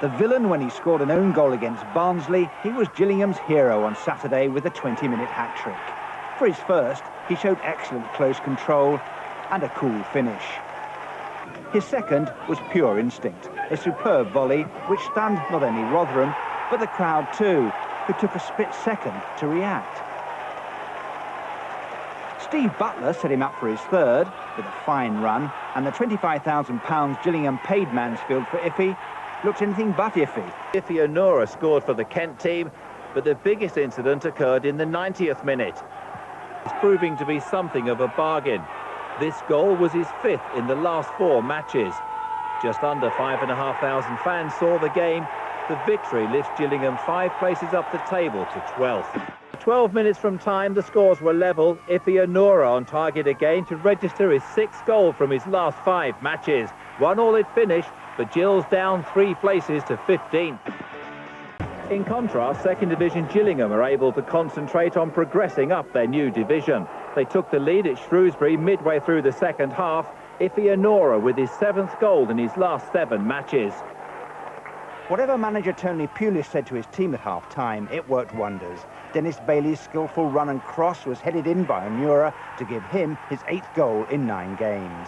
The villain when he scored an own goal against Barnsley, he was Gillingham's hero on Saturday with a 20-minute hat-trick. For his first, he showed excellent close control and a cool finish. His second was pure instinct, a superb volley which stunned not only Rotherham, but the crowd too, who took a split second to react. Steve Butler set him up for his third with a fine run, and the £25,000 Gillingham paid Mansfield for Iffy looked anything but iffy. Iffy Onuora scored for the Kent team, but the biggest incident occurred in the 90th minute. It's proving to be something of a bargain. This goal was his fifth in the last 4 matches. Just under 5,500 fans saw the game. The victory lifts Gillingham 5 places up the table to 12th. 12 minutes from time, the scores were level. Iffy Onuora on target again to register his 6th goal from his last 5 matches. 1-1 it finished, but Gills down 3 places to 15th. In contrast, second division Gillingham are able to concentrate on progressing up their new division. They took the lead at Shrewsbury midway through the second half. Iffy Onuora with his 7th goal in his last 7 matches. Whatever manager Tony Pulis said to his team at half-time, it worked wonders. Dennis Bailey's skillful run and cross was headed in by Onuora to give him his 8th goal in 9 games.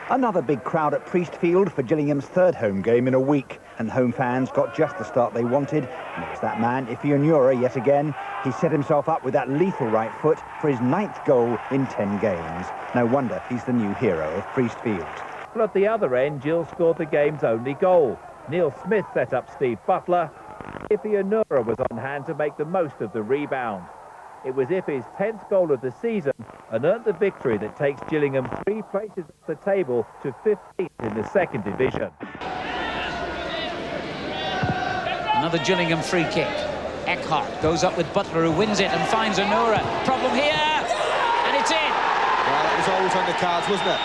Another big crowd at Priestfield for Gillingham's 3rd home game in a week, and home fans got just the start they wanted. And it was that man, Iffy Onuora, yet again. He set himself up with that lethal right foot for his 9th goal in 10 games. No wonder he's the new hero of Priestfield. Well, at the other end, Gill scored the game's only goal. Neil Smith set up Steve Butler. Iffy Onuora was on hand to make the most of the rebound. It was Iffy's 10th goal of the season and earned the victory that takes Gillingham 3 places up the table to 15th in the second division. Another Gillingham free kick. Eckhart goes up with Butler, who wins it and finds Onuora. Problem here, and it's in. Well, that was always on the cards, wasn't it?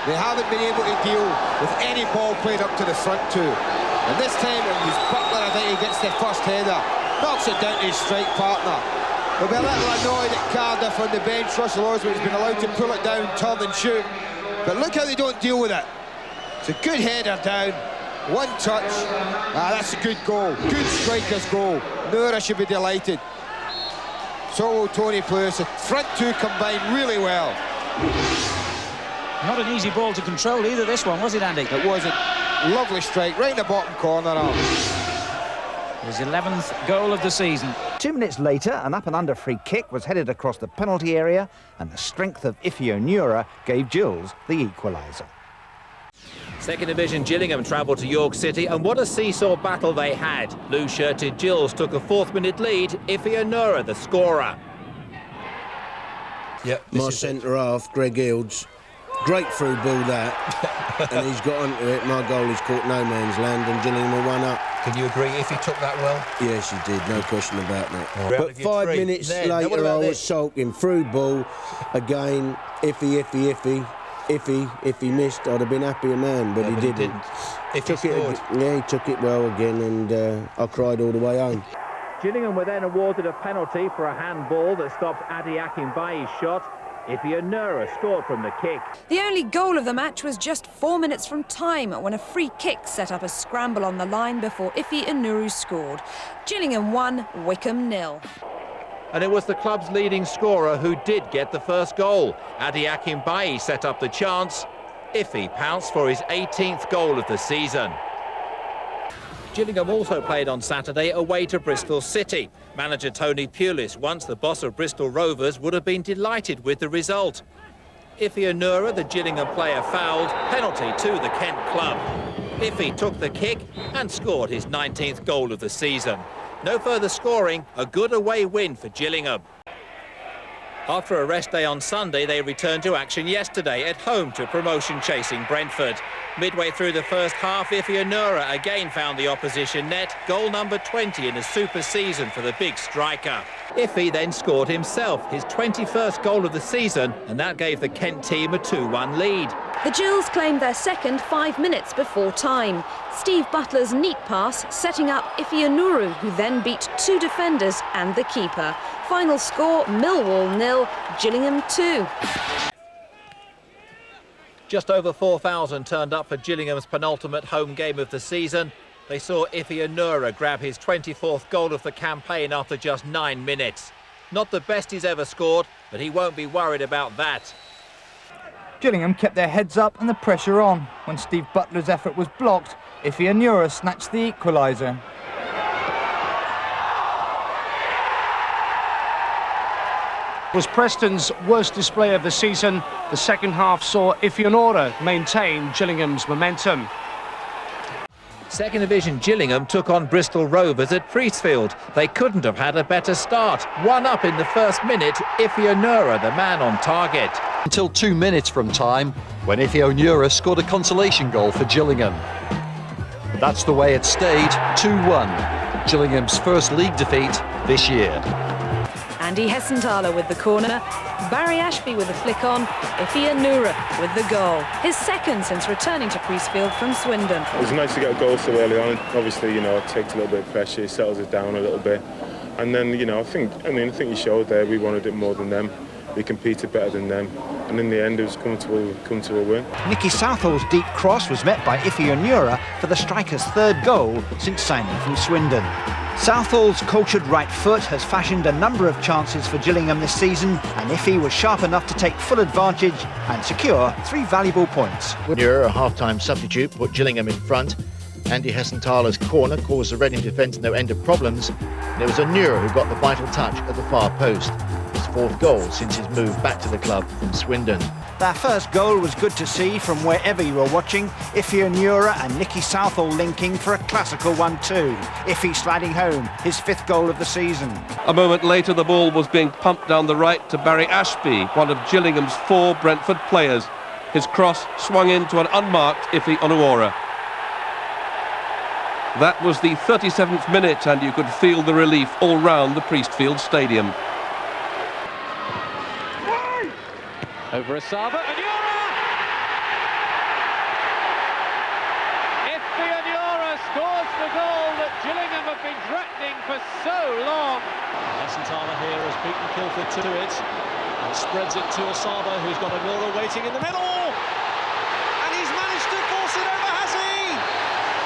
They haven't been able to deal with any ball played up to the front two. And this time it was Butler, I think he gets the first header. Knocks it down to his strike partner. They'll be a little annoyed at Cardiff on the bench. Russell Osborne's been allowed to pull it down, turn and shoot. But look how they don't deal with it. It's a good header down, 1 touch. That's a good goal, good striker's goal. Onuora should be delighted. So will Tony Pulis. The front two combined really well. Not an easy ball to control either, this one, was it, Andy? It wasn't. Lovely strike, right in the bottom corner. His 11th goal of the season. 2 minutes later, an up-and-under free kick was headed across the penalty area, and the strength of Iffy Onuora gave Gills the equaliser. Second division Gillingham travelled to York City, and what a seesaw battle they had. Blue-shirted Gills took a 4th-minute lead. Iffy Onuora, the scorer. Yep, my centre-half, Greg Ealds. Great through ball that, and he's got onto it. My goal is caught no man's land, and Gillingham are 1 up. Can you agree if he took that well? Yes, he did, no question about that. Oh. But 5 minutes later, I was sulking through ball again. Iffy missed. I'd have been happier man, but he didn't. If he scored. He took it well again, and I cried all the way home. Gillingham were then awarded a penalty for a handball that stopped Adi Akinbaye's shot. Iffy Onuora scored from the kick. The only goal of the match was just 4 minutes from time when a free kick set up a scramble on the line before Iffy Onuora scored. Gillingham 1, Wycombe 0. And it was the club's leading scorer who did get the first goal. Adi Akinbaye set up the chance. Iffy pounced for his 18th goal of the season. Gillingham also played on Saturday away to Bristol City. Manager Tony Pulis, once the boss of Bristol Rovers, would have been delighted with the result. Iffy Onuora, the Gillingham player, fouled. Penalty to the Kent club. Iffy took the kick and scored his 19th goal of the season. No further scoring, a good away win for Gillingham. After a rest day on Sunday, they returned to action yesterday at home to promotion-chasing Brentford. Midway through the first half, Iffy Onuora again found the opposition net. Goal number 20 in a super season for the big striker. Iffy then scored himself, his 21st goal of the season, and that gave the Kent team a 2-1 lead. The Gills claimed their second 5 minutes before time. Steve Butler's neat pass setting up Iffy Onuora, who then beat 2 defenders and the keeper. Final score, Millwall 0, Gillingham 2. Just over 4,000 turned up for Gillingham's penultimate home game of the season. They saw Iffy Onuora grab his 24th goal of the campaign after just 9 minutes. Not the best he's ever scored, but he won't be worried about that. Gillingham kept their heads up and the pressure on. When Steve Butler's effort was blocked, Iffy Onuora snatched the equaliser. Was Preston's worst display of the season. The second half saw Iffy Onuora maintain Gillingham's momentum. Second Division Gillingham took on Bristol Rovers at Priestfield. They couldn't have had a better start. 1 up in the first minute, Iffy Onuora, the man on target. Until 2 minutes from time, when Iffy Onuora scored a consolation goal for Gillingham. That's the way it stayed, 2-1. Gillingham's first league defeat this year. Andy Hessenthaler with the corner, Barry Ashby with a flick on, Iffy Onuora with the goal. His second since returning to Priestfield from Swindon. It was nice to get a goal so early on. Obviously, you know, it takes a little bit of pressure, it settles it down a little bit. And then, you know, I think you showed there we wanted it more than them. We competed better than them. And in the end, it was come to a win. Nicky Southall's deep cross was met by Iffy Onuora for the striker's third goal since signing from Swindon. Southall's cultured right foot has fashioned a number of chances for Gillingham this season, and Iffy was sharp enough to take full advantage and secure 3 valuable points. Onuora, a half-time substitute, put Gillingham in front. Andy Hessenthaler's corner caused the Reading defence no end of problems, and it was Onuora who got the vital touch at the far post. His 4th goal since his move back to the club from Swindon. Their first goal was good to see from wherever you were watching. Iffy Onuora and Nicky Southall linking for a classical 1-2. Iffy sliding home, his 5th goal of the season. A moment later, the ball was being pumped down the right to Barry Ashby, one of Gillingham's 4 Brentford players. His cross swung into an unmarked Iffy Onuora. That was the 37th minute, and you could feel the relief all round the Priestfield Stadium. Over Asaba, Onuora! Iffy Onuora scores the goal that Gillingham have been threatening for so long. Hessenthaler here has beaten Kilford to it and spreads it to Asaba, who's got Onuora waiting in the middle. And he's managed to force it over, has he?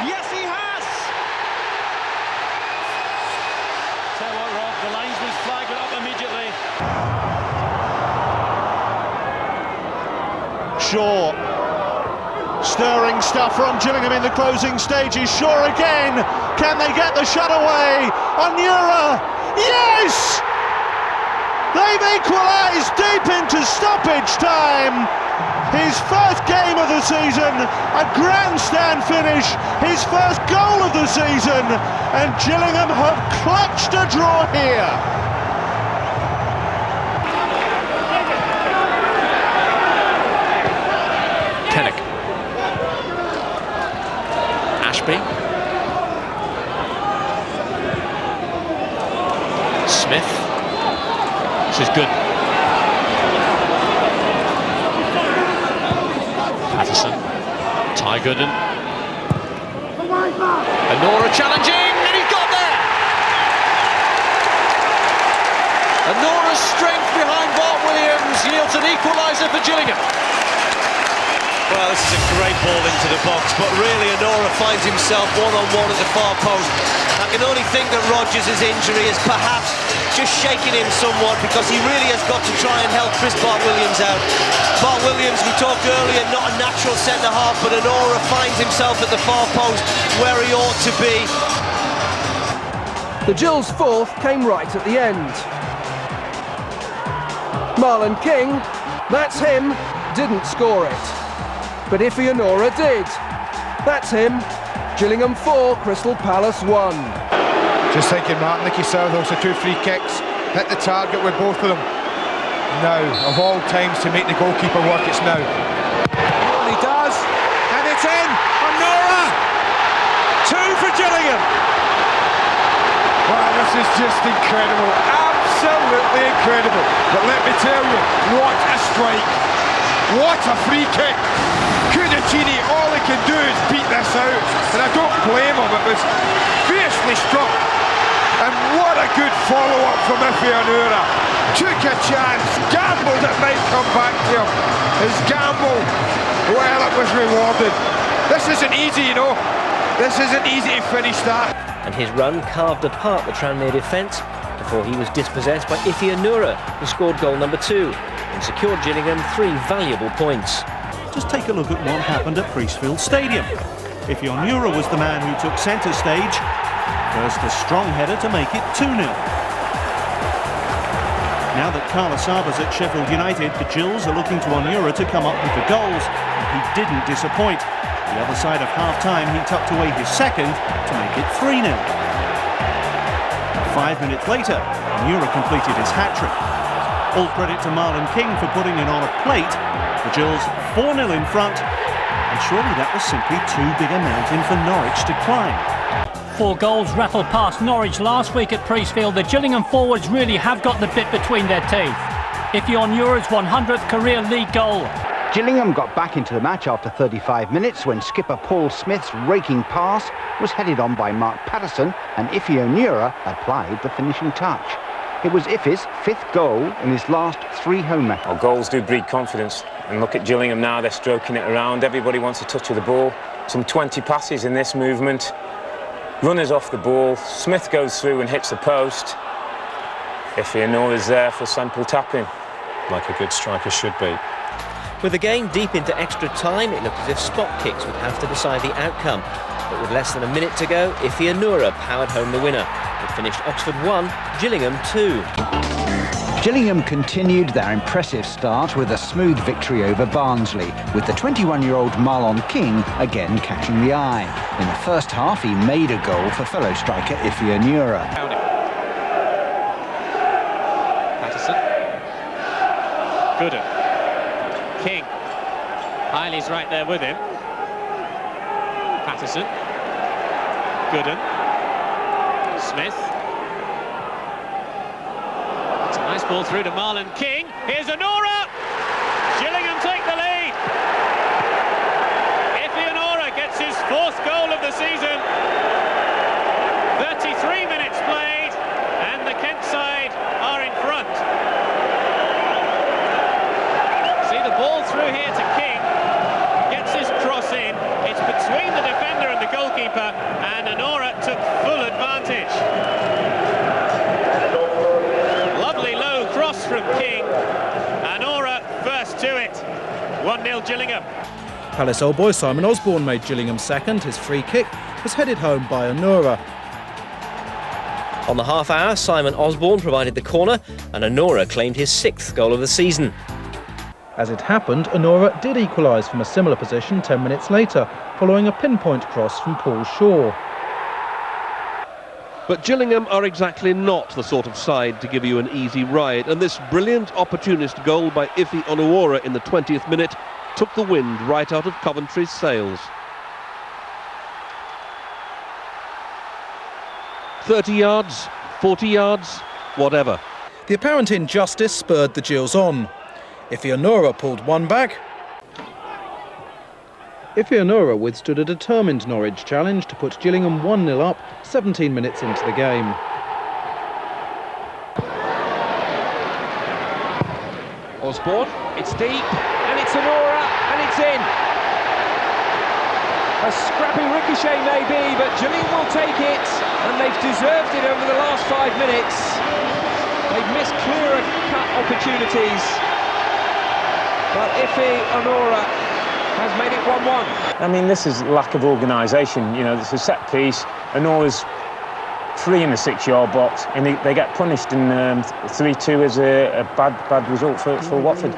Yes, he has! Tell what, Rob, the linesman's flag it up immediately. Shaw, stirring stuff from Gillingham in the closing stages. Shaw again, can they get the shot away? Onuora, yes! They've equalised deep into stoppage time. His first game of the season, a grandstand finish, his first goal of the season, and Gillingham have clutched a draw here. Ashby. Smith. This is good. Patterson. Ty Gooden. Onuora challenging, and he's got there! Onuora's strength behind Bart Williams yields an equaliser for Gillingham. Well, this is a great ball into the box, but really Onuora finds himself one-on-one at the far post. I can only think that Rodgers' injury is perhaps just shaking him somewhat, because he really has got to try and help Bart Williams out. Bart Williams, we talked earlier, not a natural centre-half, but Onuora finds himself at the far post where he ought to be. The Gills' 4th came right at the end. Marlon King, that's him, didn't score it. But Iffy Onuora did. That's him. Gillingham 4, Crystal Palace 1. Just thinking, Martin, Nicky Southall, so 2 free kicks. Hit the target with both of them. Now, of all times to make the goalkeeper work, it's now. And he does, and it's in. Onuora! 2 for Gillingham. Wow, this is just incredible. Absolutely incredible. But let me tell you, what a strike. What a free kick! Cudicini, all he can do is beat this out, and I don't blame him. It was fiercely struck, and what a good follow-up from Iffy Onuora. Took a chance, gambled it might come back to him. His gamble, well, it was rewarded. This isn't easy, you know. This isn't easy to finish that. And his run carved apart the Tranmere defence before he was dispossessed by Iffy Onuora, who scored goal number 2 and secured Gillingham 3 valuable points. Just take a look at what happened at Priestfield Stadium. Iffy Onuora was the man who took centre stage. First a strong header to make it 2-0. Now that Carla Saba's at Sheffield United, the Gills are looking to Onuora to come up with the goals, and he didn't disappoint. The other side of half-time, he tucked away his second to make it 3-0. 5 minutes later, Onuora completed his hat-trick. All credit to Marlon King for putting it on a plate. The Gills 4-0 in front, and surely that was simply too big a mountain for Norwich to climb. 4 goals rattled past Norwich last week at Priestfield. The Gillingham forwards really have got the bit between their teeth. Iffy Onuora's 100th career league goal. Gillingham got back into the match after 35 minutes when skipper Paul Smith's raking pass was headed on by Mark Patterson, and Iffy Onuora applied the finishing touch. It was Iffy's 5th goal in his last 3 home matches. Well, goals do breed confidence, and look at Gillingham now, they're stroking it around. Everybody wants a touch of the ball. Some 20 passes in this movement. Runners off the ball, Smith goes through and hits the post. Iffy Onuora's there for simple tapping. Like a good striker should be. With the game deep into extra time, it looked as if spot kicks would have to decide the outcome. But with less than a minute to go, Iffy Onuora powered home the winner. It finished Oxford 1, Gillingham 2. Gillingham continued their impressive start with a smooth victory over Barnsley, with the 21-year-old Marlon King again catching the eye. In the first half, he made a goal for fellow striker Iffy Onuora. Patterson. Gooden. King. Hiley's right there with him. Patterson. Gooden. Smith. It's a nice ball through to Marlon King. Here's Onuora! Gillingham take the lead. Iffy Onuora gets his 4th goal of the season. 33 minutes played, and the Kent side are in front. See the ball through here to King. Gets his cross in. It's between the defender and the goalkeeper, and Onuora took full advantage. Lovely low cross from King. Onuora first to it. 1-0 Gillingham. Palace old boy Simon Osborne made Gillingham second. His free kick was headed home by Onuora. On the half hour, Simon Osborne provided the corner, and Onuora claimed his 6th goal of the season. As it happened, Onuora did equalise from a similar position 10 minutes later, following a pinpoint cross from Paul Shaw. But Gillingham are exactly not the sort of side to give you an easy ride, and this brilliant opportunist goal by Iffy Onuora in the 20th minute took the wind right out of Coventry's sails. 30 yards, 40 yards, whatever. The apparent injustice spurred the Gills on. Iffy Onuora pulled one back. Iffy Onuora withstood a determined Norwich challenge to put Gillingham 1-0 up 17 minutes into the game. Osborne, it's deep, and it's Onuora, and it's in. A scrappy ricochet maybe, but Gillingham will take it, and they've deserved it over the last 5 minutes. They've missed clearer cut opportunities, but Iffy Onuora has made it 1-1. I mean, this is lack of organisation. You know, it's a set piece. Onuora's free in the 6-yard box, and they get punished, and 3-2 is a bad result for Watford.